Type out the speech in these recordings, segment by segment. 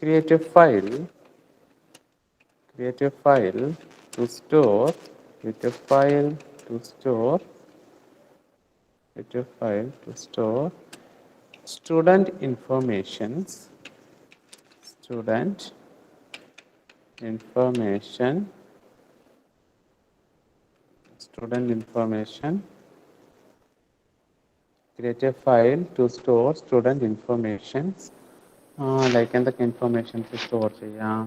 create a file, create a file to store, create a file to store, create a file to store student informations, student information, student information, create a file to store student information. Like എന്തൊക്കെ informations store ചെയ്യാം?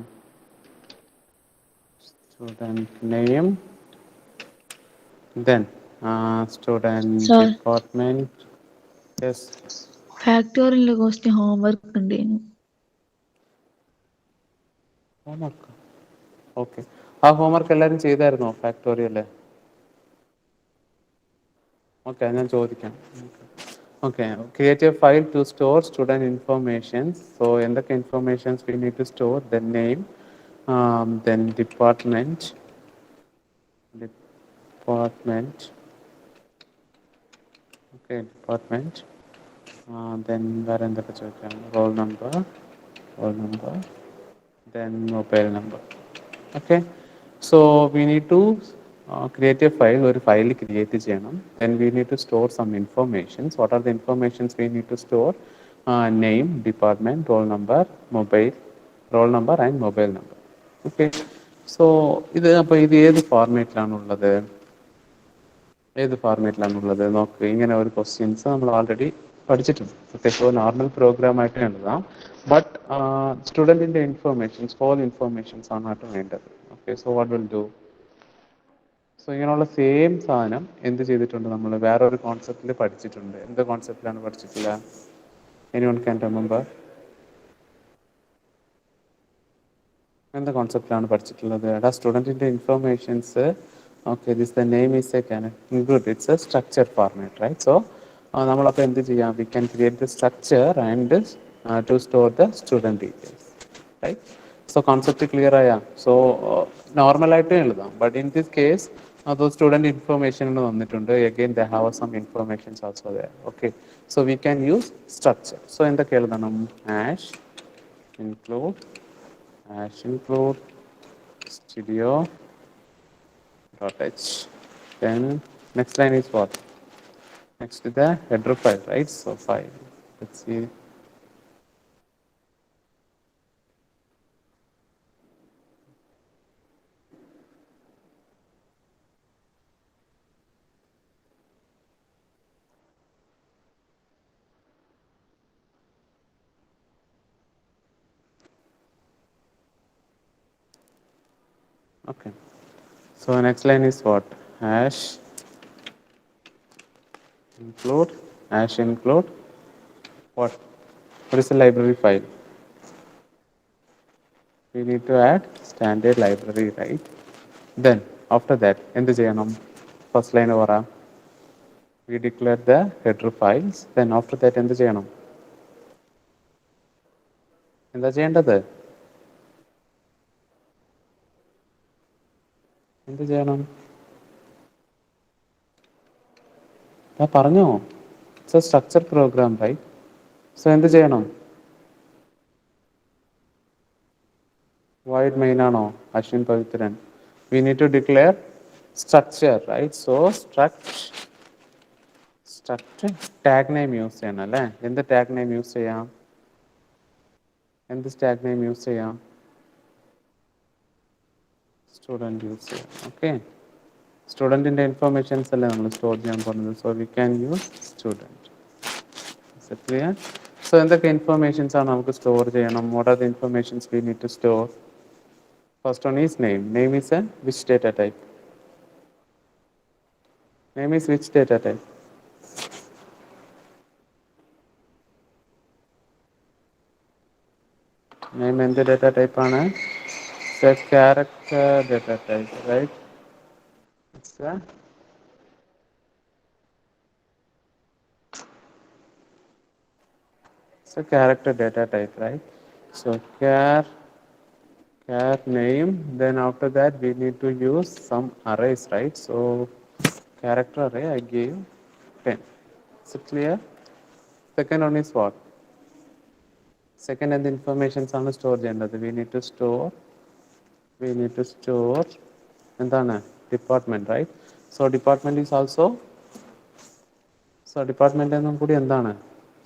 Student name, then student Sir, department. Yes, factorial question homework ഉണ്ടേനു. Homework. Okay, ആ homework എല്ലാവരും ചെയ്തായിരുന്നോ factorial? Okay, ഞാൻ ചോദിക്കാം. Okay, create a file to store student informations. So എന്തൊക്കെ informations we need to store? Then name, then department, department, okay department, then വേറെ എന്തൊക്കെ ചോദിക്കാം? Roll number, roll number, then mobile number. Okay, so we need to create a file, or file create ചെയ്യണം. Then we need to store some informations. What are the informations we need to store? Name, department, roll number, mobile, roll number and mobile number. Okay, so ഇത് അപ്പോൾ ഇത് ഏത് ഫോർമാറ്റിലാണുള്ളത്? ഏത് ഫോർമാറ്റിലാണുള്ളത് നോക്ക്. ഇങ്ങനെ ഒരു questions നമ്മൾ ഓൾറെഡി പഠിച്ചിട്ടുണ്ട്. പ്രത്യേകിച്ച് നോർമൽ പ്രോഗ്രാമായിട്ട് എഴുതാം. ബട്ട് സ്റ്റുഡൻറ്റിൻ്റെ ഇൻഫർമേഷൻസ്, ഹോൾ ഇൻഫർമേഷൻസ് ആണ് ആയിട്ട് വേണ്ടത്. Okay, so what will do? So ഇങ്ങനെയുള്ള സെയിം സാധനം എന്ത് ചെയ്തിട്ടുണ്ട്? നമ്മൾ വേറൊരു കോൺസെപ്റ്റിൽ പഠിച്ചിട്ടുണ്ട്. എന്ത് കോൺസെപ്റ്റിലാണ് പഠിച്ചിട്ടില്ല? Anyone can remember? എന്ത് കോൺസെപ്റ്റിലാണ് പഠിച്ചിട്ടുള്ളത്? എടാ, സ്റ്റുഡൻറ്റിൻ്റെ informations. Okay, this the name is a can good, it's a structure format, right? So നമ്മളപ്പോൾ എന്ത് ചെയ്യാം? We can create the structure and to store the student details, right? So concept clear ആയാ? So നോർമലായിട്ട് എഴുതാം, but in this case അത് student information എന്ന് വന്നിട്ടുണ്ട്. Again the have some informations also there. Okay, so we can use structure. So എന്തൊക്കെ എഴുതണം? Ash include, hash include studio dot h. Then next line is what? Next to the header file, right? So file, let's see. Okay, so next line is what? Hash include, hash include what? What is the library file? We need to add standard library, right? Then after that എന്ത് ചെയ്യണം? First line പറ. We declare the header files. Then after that എന്ത് ചെയ്യണം? എന്താ ചെയ്യേണ്ടത്? എന്ത് ചെയ്യണം? ഞാൻ പറഞ്ഞോ, it's a structure program, right? So എന്ത് ചെയ്യണം? വൈഡ് മെയിൻ ആണോ Ashwin Pavithran? We need to declare structure, right? So structure tag name use ചെയ്യണം അല്ലേ? എന്ത് ടാഗ് നെയിം യൂസ് ചെയ്യാം? എന്ത് ടാഗ് നെയിം യൂസ് ചെയ്യാം? സ്റ്റുഡൻറ്റ് യൂസ് ചെയ്യാം. ഓക്കെ, സ്റ്റുഡൻറ്റിൻ്റെ ഇൻഫർമേഷൻസ് അല്ലേ നമ്മൾ സ്റ്റോർ ചെയ്യാൻ പോകുന്നത്. So we can use student. Clear? So എന്തൊക്കെ ഇൻഫർമേഷൻസ് ആണ് നമുക്ക് സ്റ്റോർ ചെയ്യണം? What are the informations we need to store? First one is name. Name is a which data type? Name is which data type? Name എന്ത് data type ആണ്? It's a character data type, right? It's a character data type, right? So char name. Then after that we need to use some arrays, right? So character array I gave 10. Is it clear? Second one is what? Second എന്ത് informations ആണ് store ചെയ്യേണ്ടത്? we need to store എന്താണ്? Department, right? So department is also, so department എന്നും കൂടി എന്താണ്?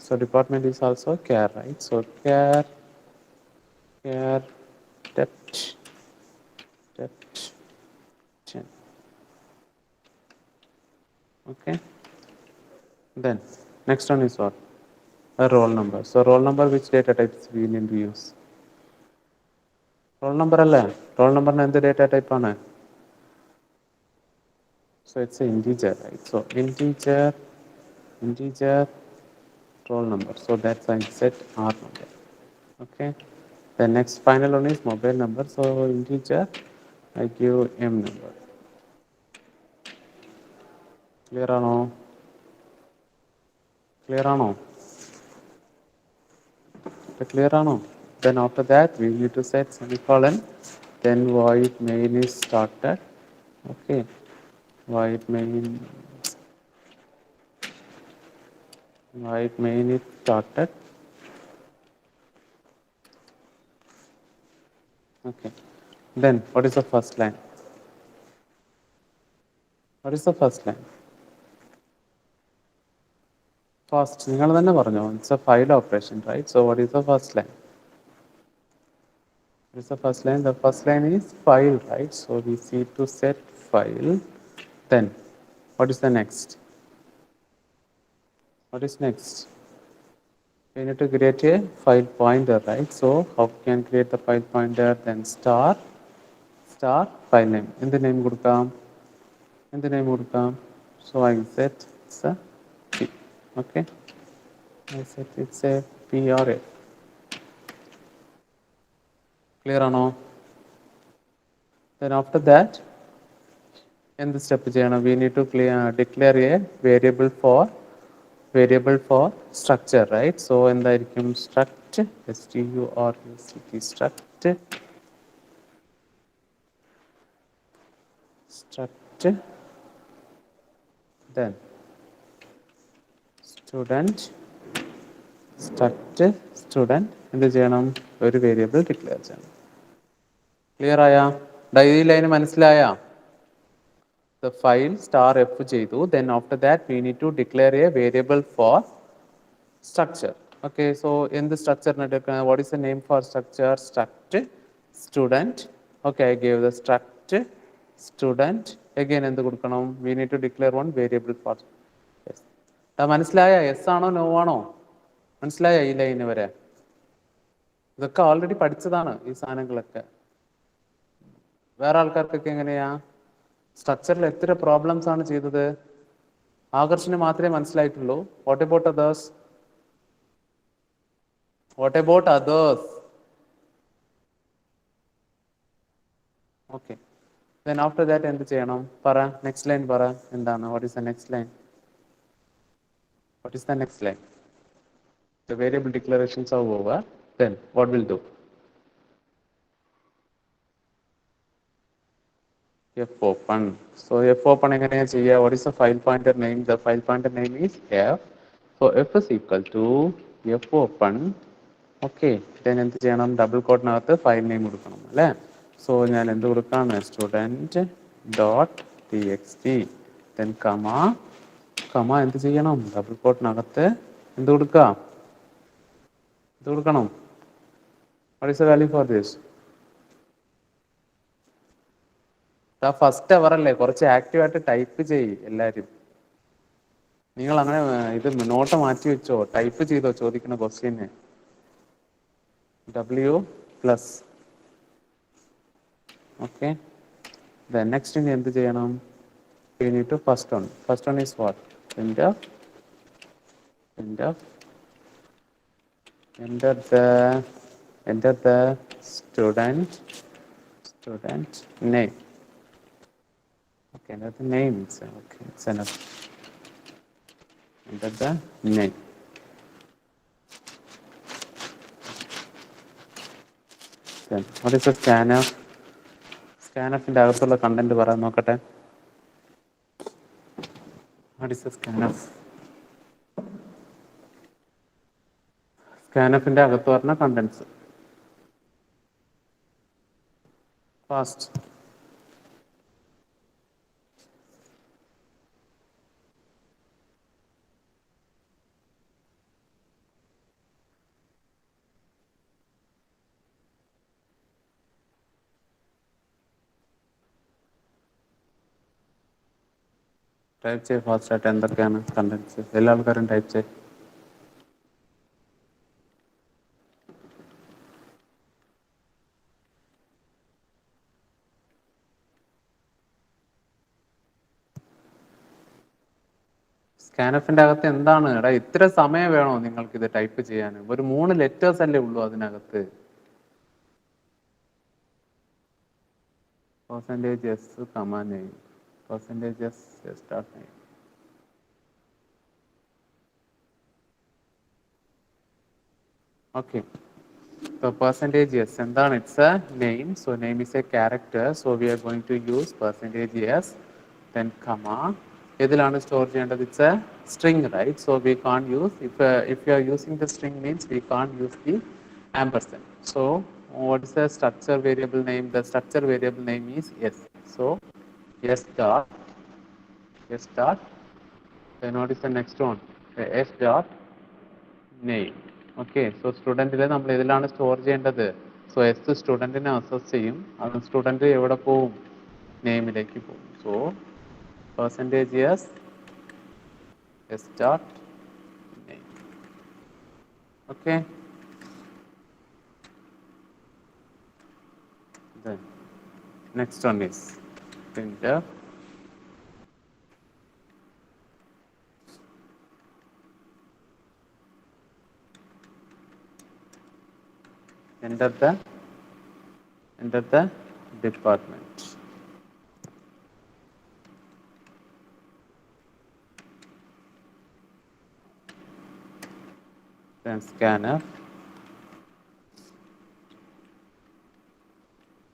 So department is also char, right? So char dept dept okay. Then next one is what? A roll number. So roll number, which data types we need to use? Roll number അല്ലേ? Roll number എന്ത് data type ആണ്? So it's an integer, right? So integer roll number. So that's I set R number. Okay. The next final one is mobile number. So integer I give M number. Clear ആണോ? Clear ആണോ? Clear ആണോ? Then after that we need to set semicolon. Then void main is started. Okay. Void main is started. Okay. Then what is the first line? What is the first line? First, നിങ്ങൾ തന്നെ പറഞ്ഞോ. It's a file operation, right? So what is the first line? What is the first line? The first line is file, right? So we need to set file. Then what is the next? What is next? We need to create a file pointer, right? So how we can create the file pointer? Then star file name. എന്ത് name കൊടുക്കാം? So I set it's a P. Okay. I set it's a P or A. Clear ആണോ? Then after that എന്ത് step ചെയ്യണം? We need to declare a variable for structure, right? So എന്തായിരിക്കും? struct then student എന്ത് ചെയ്യണം? ഒരു variable declare ചെയ്യണം. Clear ആയാ? ഈ line മനസ്സിലായാ? The file star f ചെയ്തു. Then after that we need to declare a variable for structure. Okay, so in the structure, what is the name for structure? Struct student. Okay, I gave the struct student. Again എന്ത് കൊടുക്കണം? We need to declare one variable for. Yes. മനസ്സിലായ? Yes ആണോ no ആണോ? മനസ്സിലായ ഈ line വരെ? ഇതൊക്കെ already പഠിച്ചതാണ് ഈ സാധനങ്ങളൊക്കെ. വേറെ ആൾക്കാർക്കൊക്കെ എങ്ങനെയാ? സ്ട്രക്ചറിൽ എത്ര പ്രോബ്ലംസ് ആണ് ചെയ്തത്? ആകർഷിന് മാത്രമേ മനസ്സിലായിട്ടുള്ളൂ. What about others? Okay. Then after that എന്ത് ചെയ്യണം? പറ, നെക്സ്റ്റ് ലൈൻ പറ. എന്താണ്? What is the next line? The variable declarations are over. Then what will do? fopen. So fopen എങ്ങനെയാ ചെയ്യുക? What is the file pointer name? The file pointer name is f. So f is equal to fopen. Okay. Then എന്ത് ചെയ്യണം? Double കോട്ടിനകത്ത് file name കൊടുക്കണം അല്ലേ? So ഞാൻ എന്ത് കൊടുക്കാണ്? Student dot txt. Then കമ എന്ത് ചെയ്യണം? ഡബിൾ കോട്ടിനകത്ത് എന്ത് കൊടുക്കണം? What is the value for this? First hour അല്ലേ, കുറച്ച് ആക്റ്റീവായിട്ട് ടൈപ്പ് ചെയ്യ് എല്ലാവരും. നിങ്ങൾ അങ്ങനെ ഇത് നോട്ട് മാറ്റി വെച്ചോ, ടൈപ്പ് ചെയ്തോ ചോദിക്കുന്ന question. W+. Okay. Then next ഇനി എന്ത് ചെയ്യണം? We need to first one is what? Enter the student name. Okay, enter the name. Okay, it's enough. Enter the name. Then what is the scanf? Scanfന്റെ അകത്തുള്ള content പറയാൻ നോക്കട്ടെ. What is the scanf? സ്കാനഫിന്റെ അകത്ത് പറഞ്ഞ contents. Fast. Type ചെയ്ത് fast ആയിട്ട് എന്തൊക്കെയാണ് contents. എല്ലാ ആൾക്കാരും ടൈപ്പ് ചെയ്ത്. സ്കാനഫിന്റെ അകത്ത് എന്താണ്? എടാ ഇത്ര സമയം വേണോ നിങ്ങൾക്ക് ഇത് ടൈപ്പ് ചെയ്യാൻ? ഒരു 3 ലെറ്റേഴ്സ് അല്ലേ ഉള്ളൂ അതിനകത്ത്. പെർസെൻറ്റേജ് എസ് കമാ name. Percentage S start name. Okay. So percentage yes. എന്താണ്? It's a name. So name is a character. So we are going to use percentage yes. Then comma. ഏതിലാണ് store ചെയ്യേണ്ടത്? It's a string, right? So we can't use, if you are using the string means we can't use the ampersand. So what is the structure variable name? The structure variable name is yes. So yes dot, yes dot. Then what is the next one? S dot name. Okay. So സ്റ്റുഡൻറ്റിനെ നമ്മൾ ഇതിലാണ് store ചെയ്യേണ്ടത്. So S സ്റ്റുഡൻറ്റിനെ assess ചെയ്യും. അത് student എവിടെ പോവും? നെയിമിലേക്ക് പോകും. So percentage S S dot name. Okay. Then next one is printf. Enter the department. Then scanf.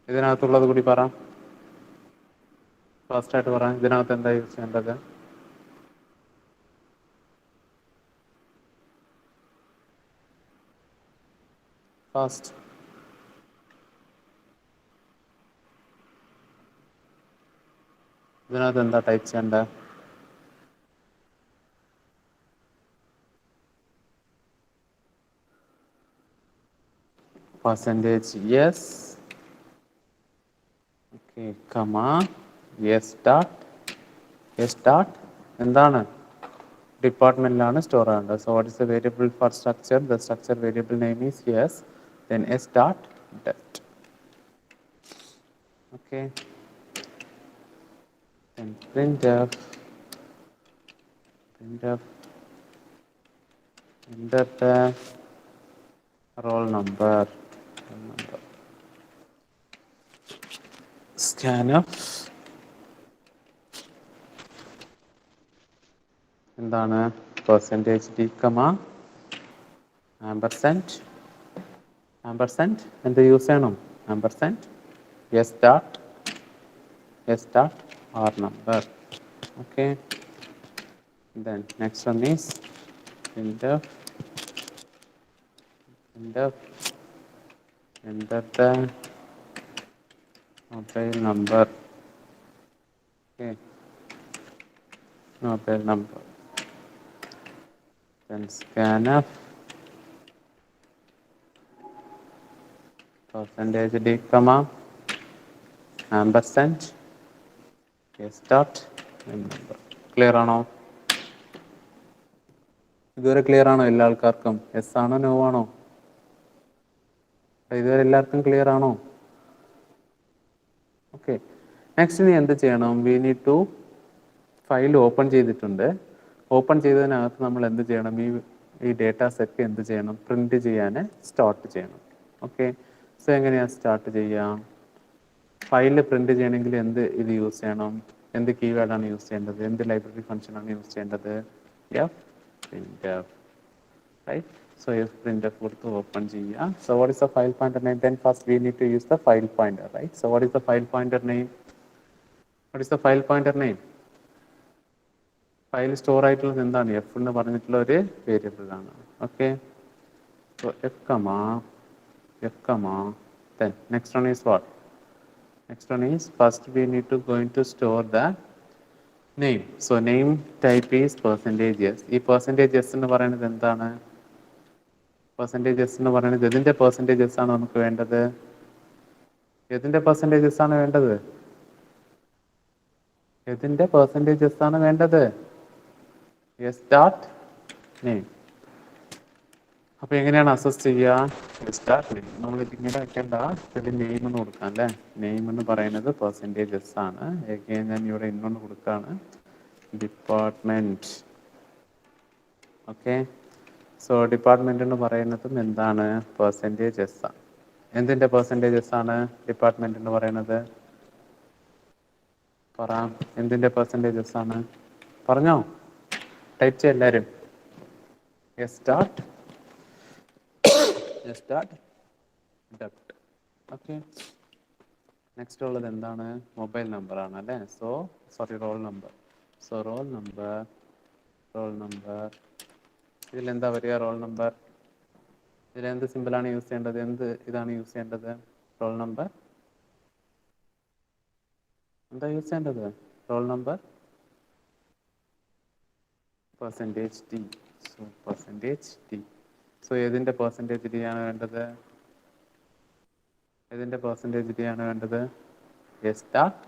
ഇതിനകത്തുള്ളത് കൂടി പറ. ഫാസ്റ്റ് ആയിട്ട് പറ. ഇതിനകത്ത് എന്താ യൂസ് ചെയ്യേണ്ടത്? ഫാസ്റ്റ്. ഇതിനകത്ത് എന്താ ടൈപ്പ് ചെയ്യേണ്ടത്? Percentage yes. Okay, comma yes dot, yes dot എന്താണ്? ഡിപ്പാർട്ട്മെന്റിലാണ് സ്റ്റോർ ആവേണ്ടത്. So what is the variable for structure? The structure variable name is yes. Then s dot dept. Okay. Then printf enter the roll number. Scanf എന്താണ്? Percentage d comma ampersand. Ampersand എന്ത് use ചെയ്യണം? Ampersand s dot, s dot r number. Okay. Then next one is printf enter the mobile number. Okay, mobile number. Then scanf percentage d comma ampersand s dot number. Clear ആണോ? ഇതുവരെ clear ആണോ എല്ലാ ആൾക്കാർക്കും? Yes ആണോ no ആണോ? ഇതുവരെ എല്ലാവർക്കും clear ആണോ? ഓക്കെ. നെക്സ്റ്റ് നീ എന്ത് ചെയ്യണം? We need to file open ചെയ്തിട്ടുണ്ട്. ഓപ്പൺ ചെയ്തതിനകത്ത് നമ്മൾ എന്ത് ചെയ്യണം? ഈ ഡേറ്റ സെറ്റ് എന്ത് ചെയ്യണം? പ്രിന്റ് ചെയ്യാൻ സ്റ്റാർട്ട് ചെയ്യണം. ഓക്കെ. സോ എങ്ങനെയാണ് സ്റ്റാർട്ട് ചെയ്യാം? ഫയലിൽ പ്രിന്റ് ചെയ്യണമെങ്കിൽ എന്ത് ഇത് യൂസ് ചെയ്യണം? എന്ത് കീവേഡാണ് യൂസ് ചെയ്യേണ്ടത്? എന്ത് ലൈബ്രറി ഫംഗ്ഷനാണ് യൂസ് ചെയ്യേണ്ടത്? F printf, right? So if printf കൊടുത്ത് ഓപ്പൺ ചെയ്യുക. So what is the file pointer name? Then first we need to use the file pointer, right? So what is the file pointer name? What is the file pointer name? File store ആയിട്ടുള്ളത് എന്താണ്? F എന്ന് പറഞ്ഞിട്ടുള്ള ഒരു variable ആണ്. Okay. So f comma f comma. Then next one is what? Next one is first we need to going to store the name. So name type is percentage yes. ഈ percentage yes എന്ന് പറയുന്നത് എന്താണ്? Percentage yes എന്ന് പറയുന്നത് ഇതിന്റെ percentage yes ആണ് നമുക്ക് വേണ്ടത്. ഏതിന്റെ percentage yes ആണ് വേണ്ടത്? ഏതിന്റെ percentage yes ആണ് വേണ്ടത്? Yes dot name. അപ്പോൾ എങ്ങനെയാണ് അസസ് ചെയ്യുക? സ്റ്റാർട്ട് നെയിം നമ്മൾ ഇങ്ങനെ വെക്കേണ്ട ഇതിൽ നെയിം എന്ന് കൊടുക്കാം അല്ലേ? നെയിം എന്ന് പറയുന്നത് പെർസെൻറ്റേജ് എസ് ആണ്. എഗെയിൻ ഞാൻ ഇവിടെ ഇന്നൊന്ന് കൊടുക്കുകയാണ് ഡിപ്പാർട്ട്മെന്റ്. ഓക്കെ, സോ ഡിപ്പാർട്ട്മെന്റ് എന്ന് പറയുന്നതും എന്താണ്? പെർസെൻറ്റേജ് എസ് ആണ്. എന്തിന്റെ പെർസെൻറ്റേജ് എസ് ആണ് ഡിപ്പാർട്ട്മെന്റ് എന്ന് പറയുന്നത്? പറ, എന്തിന്റെ പെർസെൻറ്റേജ് എസ് ആണ്? പറഞ്ഞോ, ടൈപ്പ് ചെയ്യാം എല്ലാവരും. S start dept. Okay, next ഉള്ളത് എന്താണ്? മൊബൈൽ നമ്പർ ആണ് അല്ലേ? Roll number. So roll number ഇതിലെന്താ വരിക? റോൾ നമ്പർ ഇതിലെന്ത് സിമ്പിളാണ് യൂസ് ചെയ്യേണ്ടത്? എന്ത് ഇതാണ് യൂസ് ചെയ്യേണ്ടത്? റോൾ നമ്പർ എന്താ യൂസ് ചെയ്യേണ്ടത്? Roll number percentage T. So percentage T. So ഏതിൻ്റെ പെർസെൻറ്റേജ് ടി ആണ് വേണ്ടത്? ഏതിൻ്റെ പെർസെൻറ്റേജ് ടി ആണ് വേണ്ടത്? എസ് സ്റ്റാർട്ട്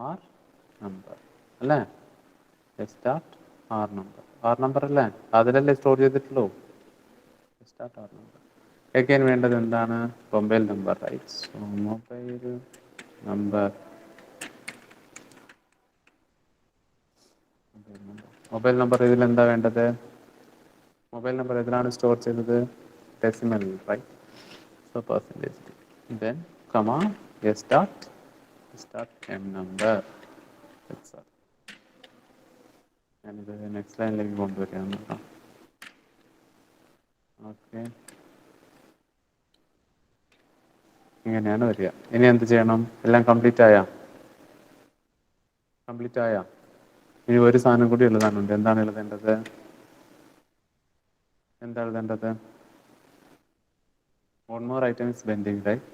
ആർ നമ്പർ അല്ലേ? എസ് സ്റ്റാർട്ട് ആർ നമ്പർ അല്ലേ? അതിലല്ലേ സ്റ്റോർ ചെയ്തിട്ടുള്ളൂ. Start R number. അഗൈൻ വേണ്ടത് എന്താണ്? Mobile number, right? So mobile number ഇതിൽ എന്താ വേണ്ടത്? മൊബൈൽ നമ്പർ ഇതിലാണ് സ്റ്റോർ ചെയ്തത്? Decimal, right? So percentage then comma S start M number. ഞാനിത് നെക്സ്റ്റ് ലൈനിലേക്ക് കൊണ്ടുവരികയാണ് കേട്ടോ. ഓക്കെ, ഇങ്ങനെയാണ് വരിക. ഇനി എന്ത് ചെയ്യണം? എല്ലാം കംപ്ലീറ്റ് ആയാ? ഇനി ഒരു സാധനം കൂടി എഴുതാനുണ്ട്. എന്താണ് എഴുതേണ്ടത്? One more item is pending, right?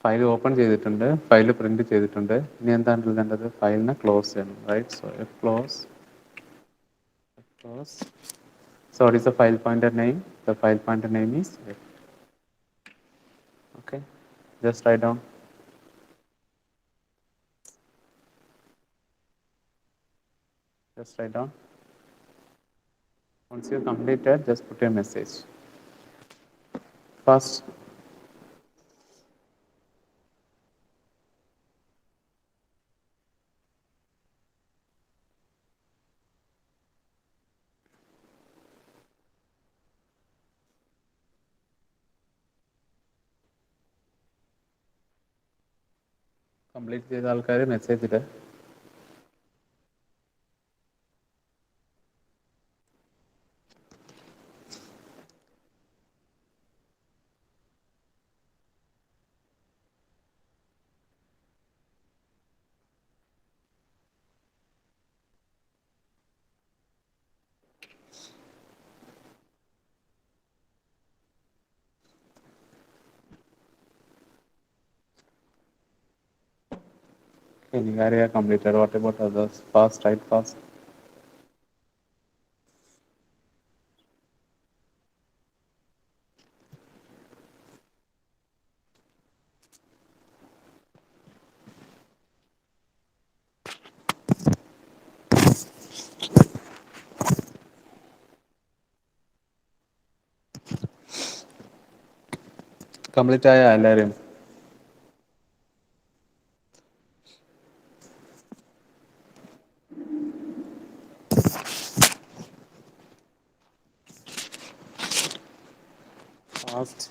File open ചെയ്തിട്ടുണ്ട്, ഫയൽ പ്രിന്റ് ചെയ്തിട്ടുണ്ട്. ഇനി എന്താണ് എഴുതേണ്ടത്? ഫയലിനെ ക്ലോസ് ചെയ്യണം, right? So close. So what is the file pointer name? The file pointer name is F. Okay, just write down. Once you completed, just put a message. First, complete ചെയ്ത ആൾക്കാർ message it. Okay, Nigaria completed. What about others? Fast, right? Fast. Complete ആയ എല്ലാവരും? Fast.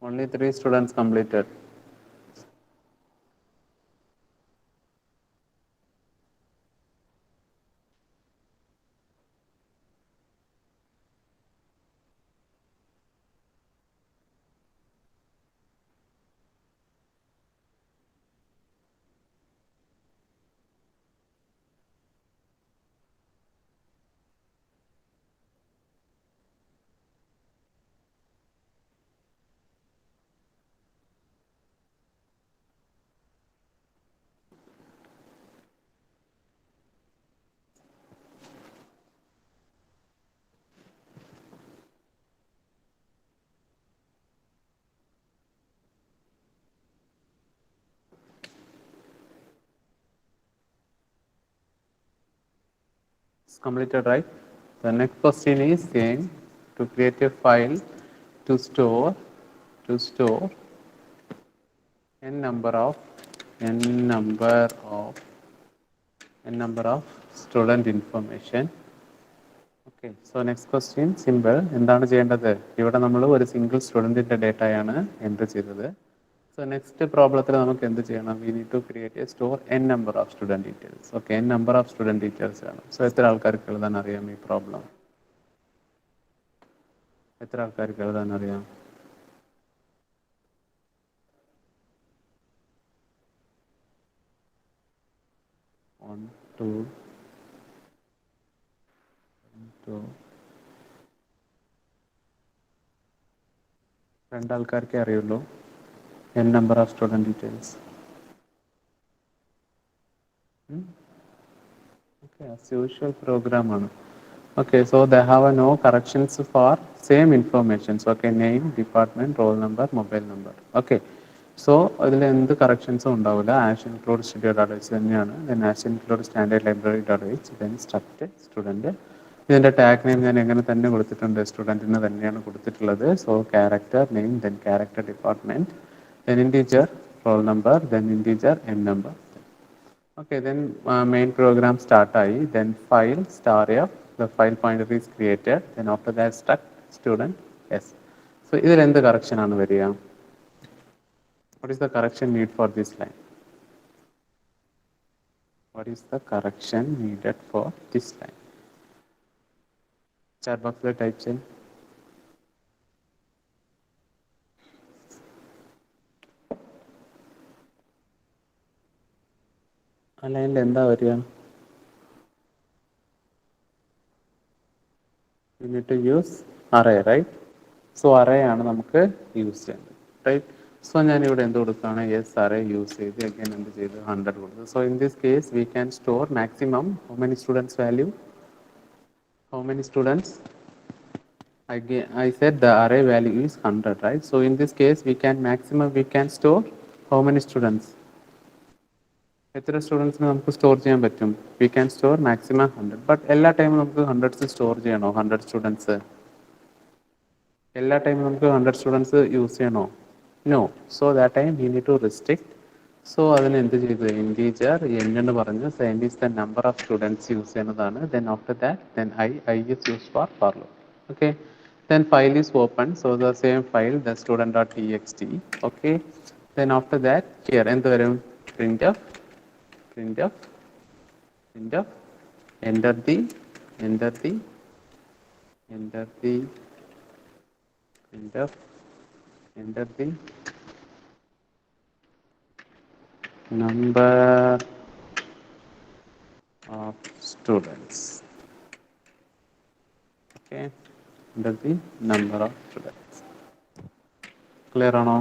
Only 3 students completed. It's completed, right? The next question is saying to create a file to store n number of n number of n number of student information. Okay so next question simple. എന്താണ് ചെയ്യേണ്ടത്? ഇവിടെ നമ്മൾ ഒരു single സ്റ്റുഡൻറ്റിൻ്റെ ഡേറ്റയാണ് enter ചെയ്തത്. So next പ്രോബ്ലത്തിൽ നമുക്ക് എന്ത് ചെയ്യണം? We need to create a store n number of student details. Okay, n number of student details ആണ്. സോ എത്ര ആൾക്കാർക്ക് എഴുതാൻ അറിയാം ഈ പ്രോബ്ലം? എത്ര ആൾക്കാർക്ക് എഴുതാൻ അറിയാം? വൺ ടു രണ്ടാൾക്കാർക്കേ അറിയുള്ളൂ n number of student details. Okay, as usual program ആണ്. Okay, so they have no corrections for same informations. Okay, name, department, roll number, mobile number. Okay, so അതിൽ എന്ത് കറക്ഷൻസും ഉണ്ടാവില്ല. Hash include studio data base തന്നെയാണ്. Then hash include standard library data base, then struct student. ഇതിൻ്റെ tag name ഞാൻ എങ്ങനെ തന്നെ കൊടുത്തിട്ടുണ്ട്, സ്റ്റുഡൻറ്റിന് തന്നെയാണ് കൊടുത്തിട്ടുള്ളത്. So character name, then character department, then integer roll number, then integer n number. Okay, then main program start ആയി. Then file star f, the file pointer is created. Then after that struct student s. So ഇതിൽ എന്ത് correction ആണ് വരിക? What is the correction need for this line? What is the correction needed for this line? Chat box ൽ type ചെയ്യും. ആ ലൈനിൽ എന്താ വരിക? You need to use array, right? So array ആണ് നമുക്ക് യൂസ് ചെയ്യേണ്ടത്, റൈറ്റ്? സോ ഞാൻ ഇവിടെ എന്ത് കൊടുക്കുകയാണ്? യെസ്, array യൂസ് ചെയ്ത് അഗൈൻ എന്ത് ചെയ്ത് 100 കൊടുത്തു. So in this case we can store maximum how many students value? How many students? I said the array value is 100, right? So in this case we can store how many students? എത്ര സ്റ്റുഡൻസിന് നമുക്ക് store ചെയ്യാൻ പറ്റും? We can store maximum 100. But എല്ലാ ടൈമും നമുക്ക് 100 store ചെയ്യണോ? 100 students എല്ലാ ടൈമും നമുക്ക് 100 സ്റ്റുഡൻസ് യൂസ് ചെയ്യണോ? No. So that time we need to restrict. So അതിന് എന്ത് ചെയ്തു? ഇൻറ്റീജർ n എന്ന് പറഞ്ഞു. So n is the number of students use ചെയ്യുന്നതാണ്. Then after that then i is use for loop. Okay, then file is open. So the same file, the student.txt. Okay, then after that here എന്ത് വരും? printf printf printf enter the enter the enter the printf enter the number of students. Okay, enter the number of students. Clear or no?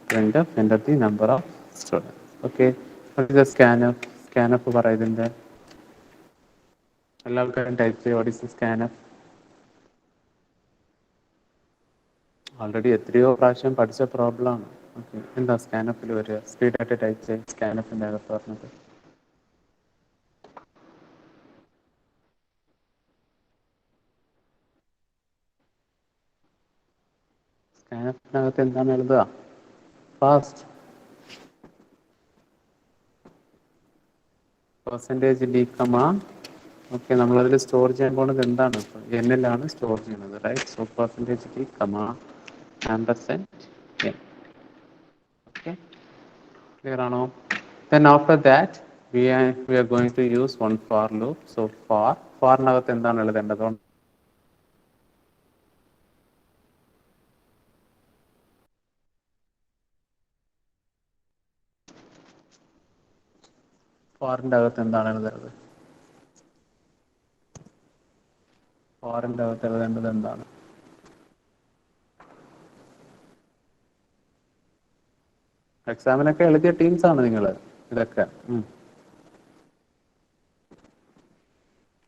printf enter the number of students. Okay, what is the scanf? Scanf പറയുന്നതിൻ്റെ എല്ലാ ആൾക്കാരും type ചെയ്യുക. What is the സ്കാനഫ്? Already എത്രയോ പ്രാവശ്യം പഠിച്ച പ്രോബ്ലമാണ്. Okay, എന്താ സ്കാനഫിൽ വരിക? സ്പീഡായിട്ട് ടൈപ്പ് ചെയ്യും. സ്കാനഫിൻ്റെ അകത്ത് പറഞ്ഞത് സ്കാനഫിനകത്ത് എന്താണ് എഴുതുക? First. Percentage d comma. Okay, നമ്മളതിൽ സ്റ്റോർ ചെയ്യാൻ പോകുന്നത് എന്താണ്? എന്നിലാണ് സ്റ്റോർ ചെയ്യുന്നത്, right? So percentage d comma ampersand n. Okay, clear ആണോ? Then after that we are going to use one for loop. So ഫോറിനകത്ത് എന്താണ് എഴുതേണ്ടത്? ഫോറിൻ്റെ അകത്ത് എന്താണ് എഴുതേണ്ടത്? ഫോറിൻ്റെ അകത്ത് എഴുതേണ്ടത് എന്താണ്? എക്സാമിനൊക്കെ എഴുതിയ ടീംസ് ആണ് നിങ്ങൾ ഇതൊക്കെ.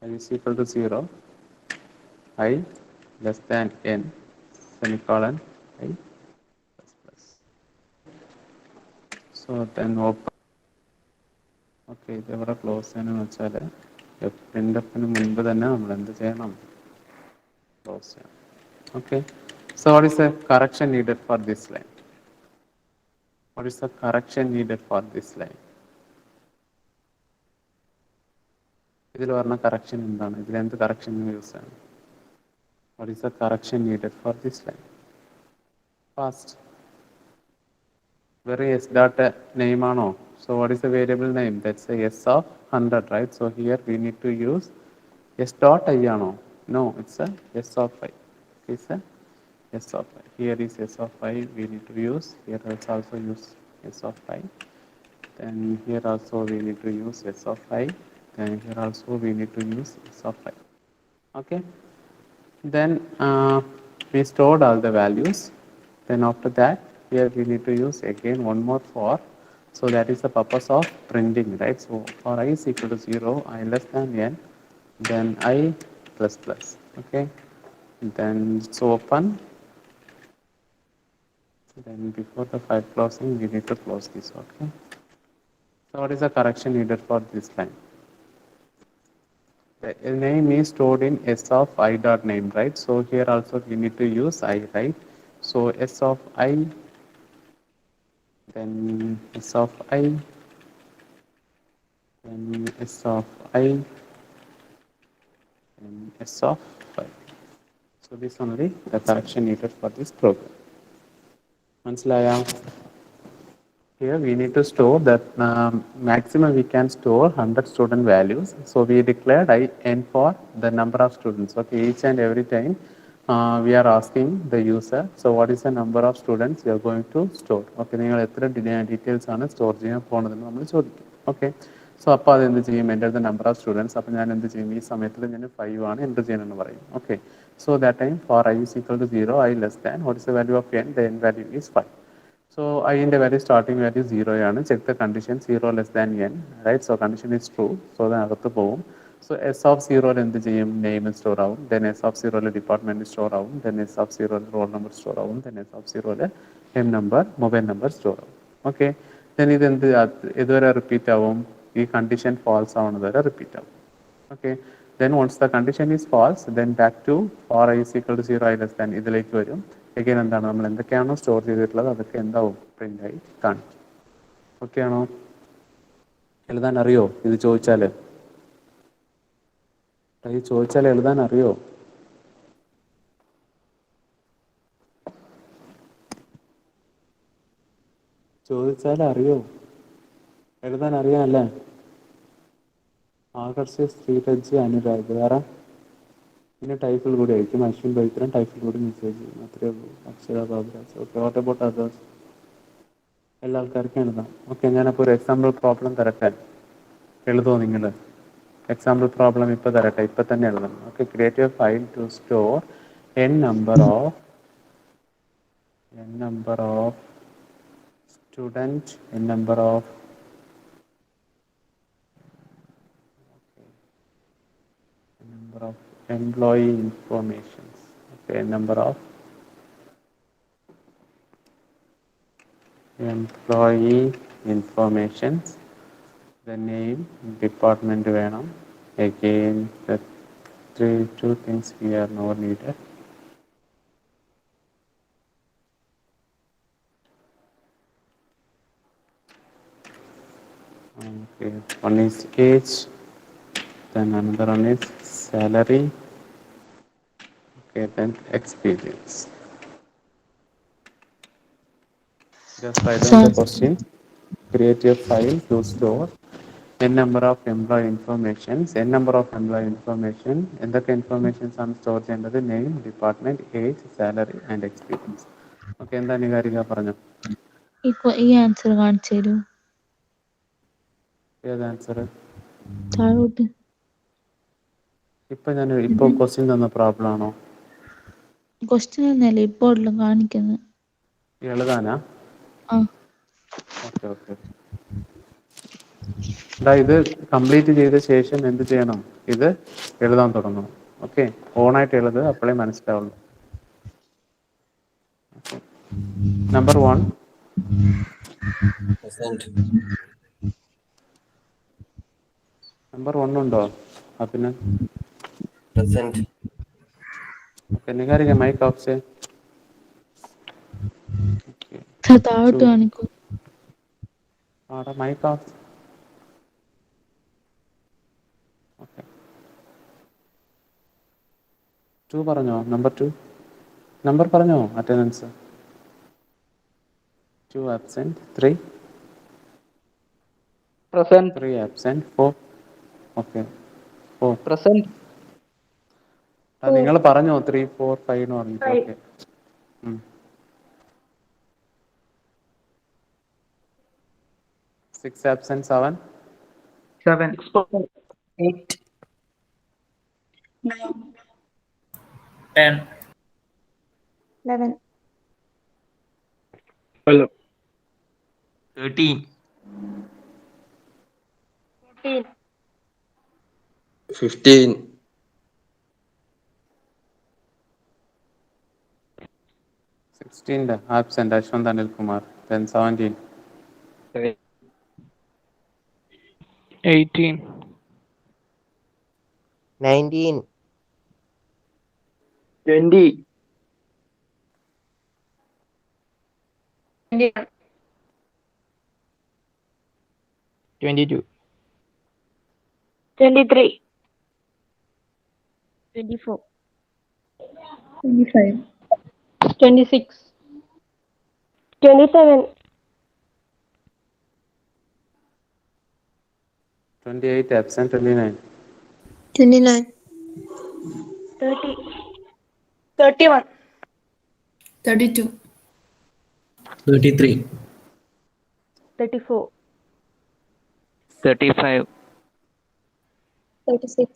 I is equal to 0, I less than n, semicolon, I plus plus. So then open. Okay, ഇത് എവിടെ ക്ലോസ് ചെയ്യാനെന്ന് വെച്ചാൽ printfന് മുൻപ് തന്നെ നമ്മൾ എന്ത് ചെയ്യണം? ക്ലോസ് ചെയ്യണം. Okay. So what is the correction needed for this line? What is the correction needed for this line? ഇതിൽ പറഞ്ഞ കറക്ഷൻ എന്താണ്? ഇതിൽ എന്ത് കറക്ഷൻ യൂസ് ആണ്? What is the correction needed for this line? Fast. Where is that name ആണോ? So what is the variable name? That's a s of 100, right? So here we need to use s dot I ആണോ? No, it's a s of I. It's a s of I. Here is s of I. We need to use. Here let's also use s of I. Then here also we need to use s of I. Then here also we need to use s of I. Okay. Then we stored all the values. Then after that, here we need to use again one more for. So that is the purpose of printing, right? So for I is equal to 0, I less than n, then I plus plus. Okay. Then it's open. Then before the file closing, we need to close this. Okay. So what is the correction needed for this line? The name is stored in s of I dot name, right? So here also we need to use I, right? So s of I, then s of I, then s of I, and s of I. So this only the correction needed for this program. മനസ്സിലായ? Here we need to store that maximum we can store 100 student values. So we declared n for the number of students. Okay, each and every time we are asking the user, so what is the number of students you are going to store? Okay, നിങ്ങൾ എത്ര details ആണ് store ചെയ്യാൻ പോണതെന്ന് നമ്മൾ ചോദിക്കും. Okay, so അപ്പോൾ അത് എന്ത് ചെയ്യും? എൻ്റെ ദ നമ്പർ ഓഫ് സ്റ്റുഡൻസ്. അപ്പോൾ ഞാൻ എന്ത് ചെയ്യും? ഈ സമയത്തിൽ ഞാൻ 5 ആണ് എൻ്റർ ചെയ്യണമെന്ന് പറയും. Okay, so that time for I is equal to 0, I less than, what is the value of n? The n value is 5. So I in the value starting value 0 ആണ്. Check the condition 0 less than n, right? So condition is true. So അതിനകത്ത് പോകും. So s of 0 എന്ത് ചെയ്യും? Name store ആവും. Then s of 0 department store ആവും. Then s of 0 roll number store ആവും. Then s of 0 M number mobile number store ആവും. Okay, then ഇത് എന്ത് ഇതുവരെ റിപ്പീറ്റ് ആവും? ഈ കണ്ടീഷൻ ഫാൾസ് ആവുന്നത് വരെ റിപ്പീറ്റ് ആവും. Okay, then once the condition is false, then back to for I is equal to 0, I less than ഇതിലേക്ക് വരും. എഗെയിൻ എന്താണ്, നമ്മൾ എന്തൊക്കെയാണോ സ്റ്റോർ ചെയ്തിട്ടുള്ളത് അതൊക്കെ എന്താവും? പ്രിന്റ് ആയി കാണിക്കും. ഓക്കെ ആണോ? എഴുതാൻ അറിയോ ഇത് ചോദിച്ചാല്? ഇത് ചോദിച്ചാൽ എഴുതാൻ അറിയോ? ചോദിച്ചാൽ അറിയോ? എഴുതാൻ അറിയാമല്ലേ? ആകർഷ്, ശ്രീരജ്, അനുരാഗ്. വേറെ പിന്നെ ടൈപ്പിൽ കൂടി ആയിരിക്കും. അശ്വിൻ പവിത്രൻ ടൈപ്പിൽ കൂടി മെസ്സേജ് ചെയ്യും. അത്രയേ ഉള്ളൂ. അക്ഷര Baburaj. Okay, what about others? എല്ലാ ആൾക്കാർക്കും എഴുതാം. ഓക്കെ, ഞാനപ്പോൾ ഒരു എക്സാമ്പിൾ പ്രോബ്ലം തരട്ടെ. എഴുതുമോ നിങ്ങൾ? എക്സാമ്പിൾ പ്രോബ്ലം ഇപ്പോൾ തരട്ടെ. ഇപ്പം തന്നെ എഴുതണം. Okay, create a file to store n number of student, n number of employee informations. Okay, number of employee informations, the name, department വേണം. Again the two things here are not needed. Okay, one is age, then another one is salary. Okay, then experience. Just write down the question. Create a file to store n number of employee informations. N number of employee information. എന്തൊക്കെ informations ആണ് store ചെയ്യേണ്ടത്? Name, department, age, salary and experience. Okay, എന്താ നികാരിക പറഞ്ഞു? ഈ answer കാണിച്ചു തരൂ. ഏത് answer? താഴോട്ട്. ഇപ്പോൾ ക്വസ്റ്റ്യൻ തന്ന പ്രോബ്ലം ആണോ? ക്വസ്റ്റ്യൻ തന്നെയല്ലേ ഇപ്പോൾ കാണിക്കുന്നത്. എഴുതാനാ? ആ, ഓക്കെ ഓക്കെ. ഇത് കംപ്ലീറ്റ് ചെയ്ത ശേഷം എന്ത് ചെയ്യണം? ഇത് എഴുതാൻ തുടങ്ങണം. ഓക്കെ, ഓണായിട്ട് എഴുതുക, അപ്പോഴേ മനസ്സിലാവുള്ളൂ. നമ്പർ 1. നമ്പർ 1 ഉണ്ടോ? Abhinan. Present. Okay, നികാരിക mic off ചെയ്. സാർ താഴോട്ട് കാണിക്കൂ. അവിടെ മൈക്ക് ഓഫ്. ഓക്കെ, 2 പറഞ്ഞോ, നമ്പർ 2 നമ്പർ പറഞ്ഞോ. Attendance 2 absent, 3 Present. 3 absent, 4. Okay, 4. Present. നിങ്ങൾ പറഞ്ഞോ 3 4 5 എന്ന് പറഞ്ഞിട്ട്. Okay. 6 absent, 7. 7. 8. 9, 10. 11, 12. 13. 14, 15. 16 absent, Ashwanth Anilkumar. Then 17. 18. 19, 20. 21, 22. 23, 24, 25, 26, 27, 28 absent, 29. 29, 30, 31, 32, 33. 34, 35. 36,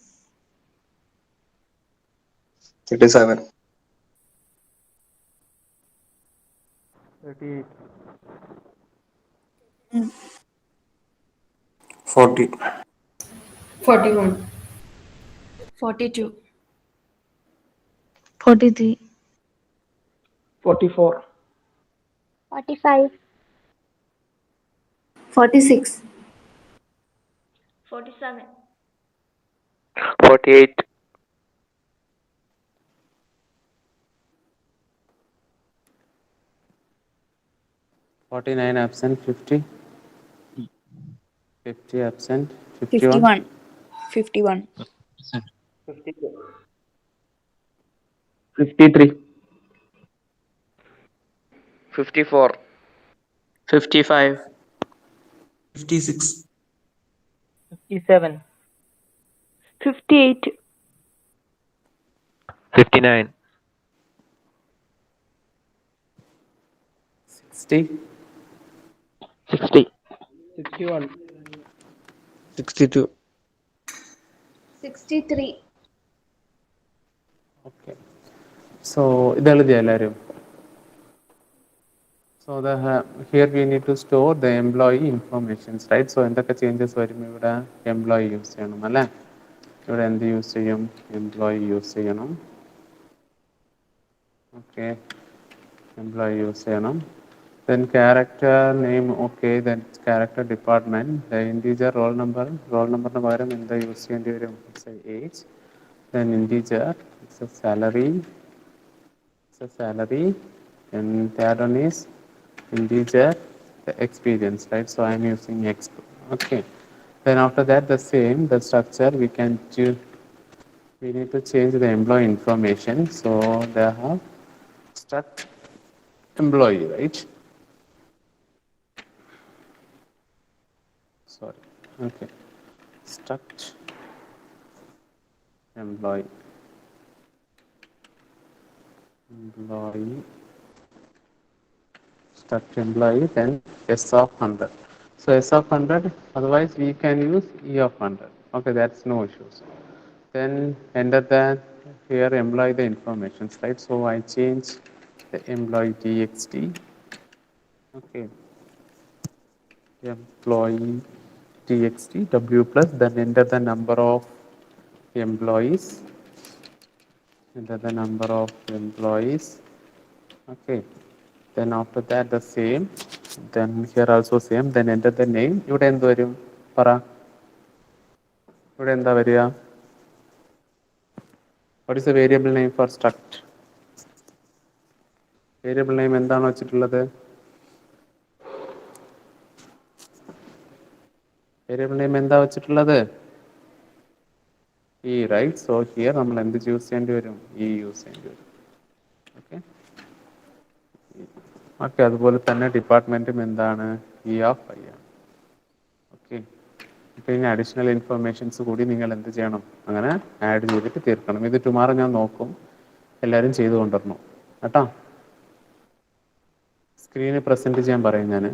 37. 38. 40. 41, 42, 43, 44. 45, 46, 47, 48. 49 absent, 50. 50 absent, 51. 51, 52. 53. 54. 55. 56. 57. 58, 59. 60. 60. 61. 62. 63, Okay. So, ഇത് എഴുതിയ എല്ലാവരും. So, here we need to store the employee informations, right? So, എന്തൊക്കെ ചേഞ്ചസ് വരും ഇവിടെ? എംപ്ലോയി യൂസ് ചെയ്യണം അല്ലേ? ഇവിടെ എന്ത് യൂസ് ചെയ്യും? എംപ്ലോയി യൂസ് ചെയ്യണം. ഓക്കെ, എംപ്ലോയി യൂസ് ചെയ്യണം. Then character name, okay, then character department, the integer roll number പകരം എന്താ യൂസ് ചെയ്യേണ്ടി വരും? It's a age. Then integer, it's a salary, and third one is integer, the experience, right? So I'm using exp. Okay. Then after that, the structure we can choose. We need to change the employee information. So they have struct employee, right? Sorry. Okay. Struct employee. Struct employee, then S of 100. So S of 100, otherwise we can use E of 100. Okay, that's no issues. Then enter that here employee the information, right? So I change the employee txt. Okay, employee txt w plus, then enter the number of employees. Enter the number of employees. Okay, then after that the same, then here also same, then enter the name. ഇവിടെ എന്ത് വരും പറ? ഇവിടെ എന്താ വരിക? What is A variable name for struct? Variable name എന്താണ് വെച്ചിട്ടുള്ളത്? Variable name എന്താ വെച്ചിട്ടുള്ളത്? ഈ റൈറ്റ്. സോ ഹിയർ നമ്മൾ എന്ത് യൂസ് ചെയ്യേണ്ടി വരും? ഈ യൂസ് ചെയ്യേണ്ടി വരും. Okay okay. അതുപോലെ തന്നെ ഡിപ്പാർട്ട്മെന്റും എന്താണ്? ഇ ഓഫ് ഐ ആണ്. ഓക്കെ. ഇപ്പം ഇനി അഡീഷണൽ ഇൻഫർമേഷൻസ് കൂടി നിങ്ങൾ എന്ത് ചെയ്യണം? അങ്ങനെ ആഡ് ചെയ്തിട്ട് തീർക്കണം. ഇത് ടുമാറോ ഞാൻ നോക്കും. എല്ലാവരും ചെയ്തു കൊണ്ടുവരണം കേട്ടോ. സ്ക്രീന് പ്രസന്റ് ചെയ്യാൻ പറയും ഞാൻ.